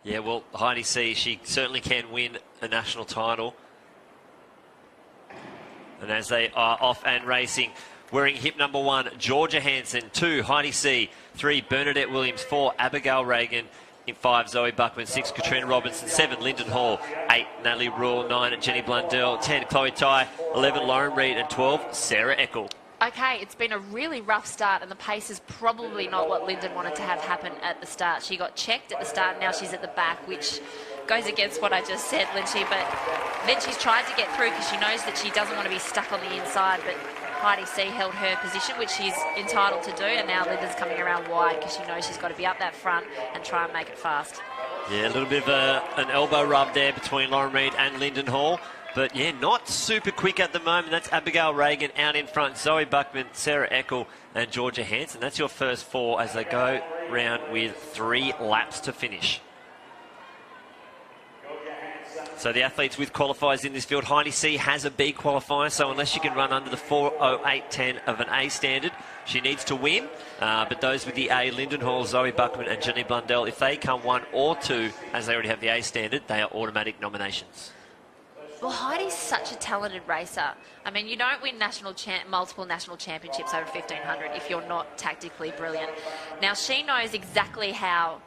Yeah, well, Heidi C, she certainly can win a national title. And as they are off and racing, wearing hip number 1, Georgia Hansen. 2, Heidi C. 3, Bernadette Williams. 4, Abigail Reagan. In 5, Zoe Buckman. 6, Katrina Robinson. 7, Lyndon Hall. 8, Natalie Rule. 9, Jenny Blundell. 10, Chloe Tai. 11, Lauren Reed. And 12, Sarah Eckel. Okay, it's been a really rough start, and the pace is probably not what Lyndon wanted to have happen at the start. She got checked at the start, and now she's at the back, which goes against what I just said, Lynchy. But then she's tried to get through because she knows that she doesn't want to be stuck on the inside, but Heidi C held her position, which she's entitled to do, and now Lyndon's coming around wide because she knows she's got to be up that front and try and make it fast. Yeah, a little bit of an elbow rub there between Lauren Reed and Lyndon Hall. But, yeah, not super quick at the moment. That's Abigail Reagan out in front, Zoe Buckman, Sarah Eckel and Georgia Hansen. That's your first 4 as they go round with 3 laps to finish. So the athletes with qualifiers in this field, Heidi C has a B qualifier, so unless she can run under the 4:08.10 of an A standard, she needs to win. But those with the A, Lyndon Hall, Zoe Buckman and Jenny Blundell, if they come 1 or 2, as they already have the A standard, they are automatic nominations. Well, Heidi's such a talented racer. I mean, you don't win multiple national championships over 1500 if you're not tactically brilliant. Now, she knows exactly how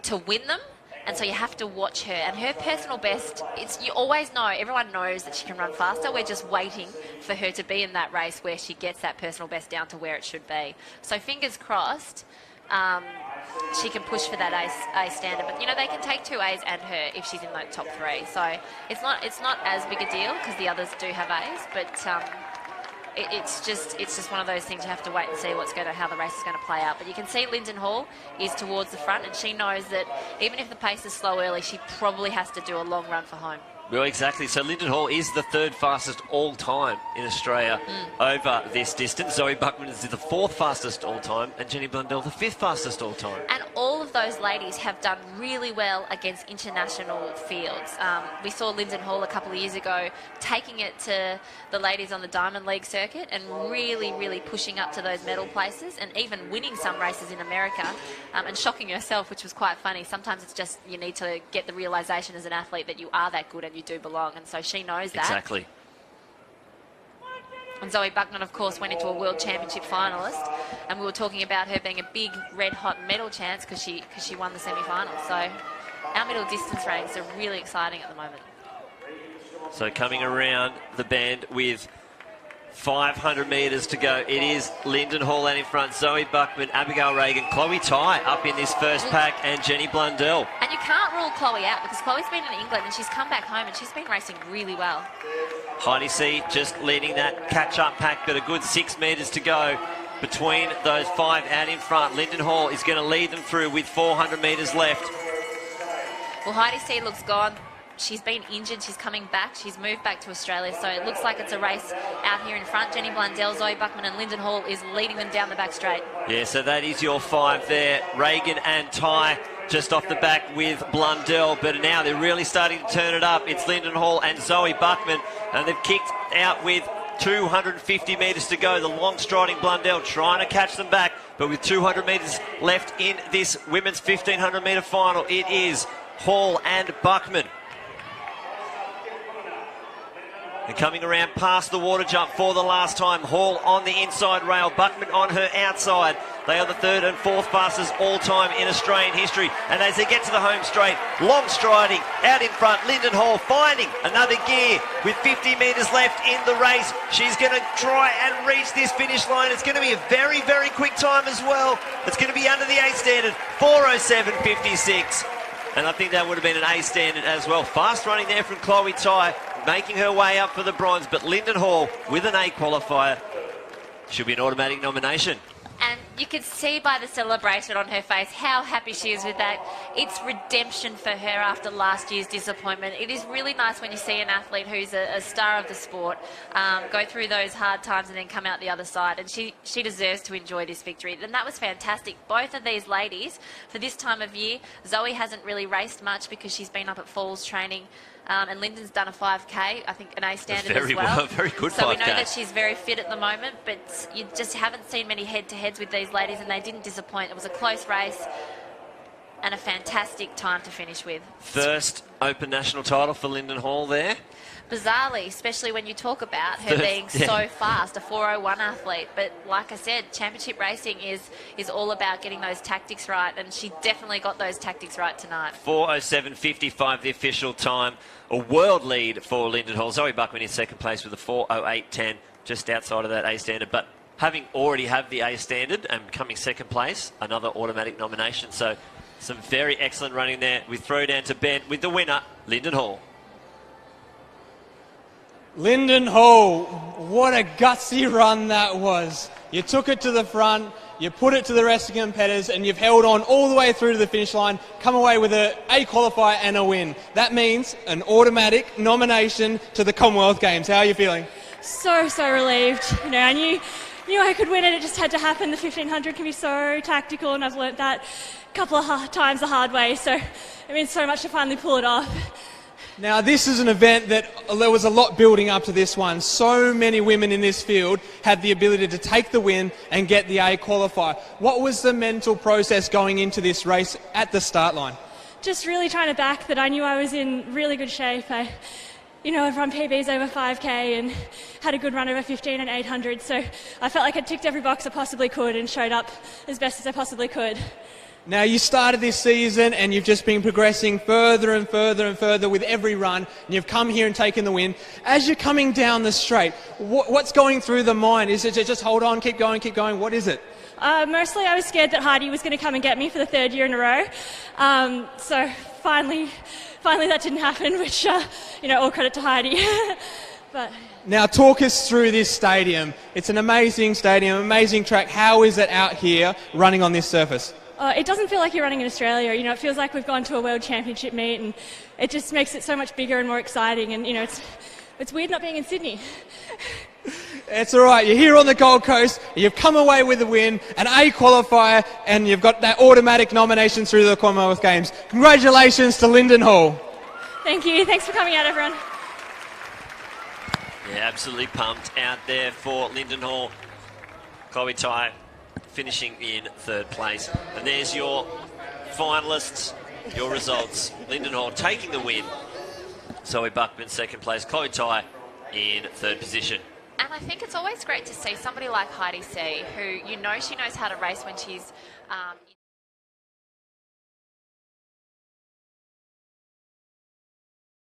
to win them, and so you have to watch her. And her personal best, you always know, everyone knows that she can run faster. We're just waiting for her to be in that race where she gets that personal best down to where it should be. So fingers crossed. She can push for that A standard, but you know they can take 2 A's and her if she's in the top 3. So it's not as big a deal because the others do have A's, but it's just one of those things you have to wait and see how the race is going to play out. But you can see Lyndon Hall is towards the front, and she knows that even if the pace is slow early, she probably has to do a long run for home. Well, exactly. So Lyndon Hall is the 3rd fastest all-time in Australia over this distance. Zoe Buckman is the 4th fastest all-time, and Jenny Blundell the 5th fastest all-time. And all of those ladies have done really well against international fields. We saw Lyndon Hall a couple of years ago taking it to the ladies on the Diamond League circuit and really, really pushing up to those medal places and even winning some races in America and shocking herself, which was quite funny. Sometimes it's just you need to get the realisation as an athlete that you are that good and you do belong, and so she knows that. Exactly. And Zoe Buckman, of course, went into a World Championship finalist, and we were talking about her being a big red-hot medal chance because she won the semi-final. So our middle distance ranks are really exciting at the moment. So coming around the bend with 500 metres to go. It is Lyndon Hall out in front, Zoe Buckman, Abigail Reagan, Chloe Tai up in this first pack, and Jenny Blundell. And you can't rule Chloe out because Chloe's been in England and she's come back home and she's been racing really well. Heidi C just leading that catch-up pack, but a good 6 metres to go between those 5 out in front. Lyndon Hall is going to lead them through with 400 metres left. Well, Heidi C looks gone. She's been injured. She's coming back. She's moved back to Australia. So it looks like it's a race out here in front. Jenny Blundell, Zoe Buckman and Lyndon Hall is leading them down the back straight. Yeah, so that is your 5 there. Reagan and Tai just off the back with Blundell. But now they're really starting to turn it up. It's Lyndon Hall and Zoe Buckman. And they've kicked out with 250 metres to go. The long striding Blundell trying to catch them back. But with 200 metres left in this women's 1500 metre final, it is Hall and Buckman. And coming around past the water jump for the last time, Hall on the inside rail, Buckman on her outside. They are the 3rd and 4th fastest all-time in Australian history. And as they get to the home straight, long striding out in front, Lyndon Hall finding another gear with 50 metres left in the race. She's going to try and reach this finish line. It's going to be a very, very quick time as well. It's going to be under the A standard, 4:07.56. And I think that would have been an A standard as well. Fast running there from Chloe Tai, making her way up for the bronze, but Lyndon Hall with an A qualifier should be an automatic nomination. And you could see by the celebration on her face how happy she is with that. It's redemption for her after last year's disappointment. It is really nice when you see an athlete who's a star of the sport go through those hard times and then come out the other side. And she deserves to enjoy this victory. And that was fantastic. Both of these ladies, for this time of year, Zoe hasn't really raced much because she's been up at Falls training. And Lyndon's done a 5K, I think an A standard as well. Very good 5K. So we know that she's very fit at the moment, but you just haven't seen many head-to-heads with these ladies, and they didn't disappoint. It was a close race. and a fantastic time to finish with. First Open National title for Lyndon Hall there. Bizarrely, especially when you talk about her being so fast, a 4:01 athlete. But like I said, championship racing is all about getting those tactics right, and she definitely got those tactics right tonight. 4:07.55 the official time. A world lead for Lyndon Hall. Zoe Buckman in second place with a 4:08.10, just outside of that A standard. But having already have the A standard and coming second place, another automatic nomination. So some very excellent running there. We throw down to Ben with the winner, Lyndon Hall. Lyndon Hall, what a gutsy run that was. You took it to the front, you put it to the rest of the competitors, and you've held on all the way through to the finish line, come away with a qualifier and a win. That means an automatic nomination to the Commonwealth Games. How are you feeling? So relieved. You know, I knew I could win it. It just had to happen. The 1500 can be so tactical, and I've learnt that a couple of times the hard way. So it means so much to finally pull it off. Now, this is an event that there was a lot building up to this one. So many women in this field had the ability to take the win and get the A qualifier. What was the mental process going into this race at the start line? Just really trying to back that I knew I was in really good shape. I've run PBs over 5K and had a good run over 15 and 800. So I felt like I ticked every box I possibly could and showed up as best as I possibly could. Now, you started this season and you've just been progressing further and further and further with every run, and you've come here and taken the win. As you're coming down the straight, what's going through the mind? Is it just hold on, keep going, keep going? What is it? Mostly I was scared that Heidi was going to come and get me for the third year in a row. So finally that didn't happen, which, all credit to Heidi. But now, talk us through this stadium. It's an amazing stadium, amazing track. How is it out here running on this surface? It doesn't feel like you're running in Australia. It feels like we've gone to a world championship meet, and it just makes it so much bigger and more exciting. And, it's weird not being in Sydney. It's all right. You're here on the Gold Coast. You've come away with a win, an A qualifier, and you've got that automatic nomination through the Commonwealth Games. Congratulations to Lyndon Hall. Thank you. Thanks for coming out, everyone. Yeah, absolutely pumped out there for Lyndon Hall. Chloe Tai finishing in third place. And there's your finalists, your results. Lyndon Hall taking the win. Zoe Buckman second place. Chloe Tai in third position. And I think it's always great to see somebody like Heidi C, who she knows how to race when she's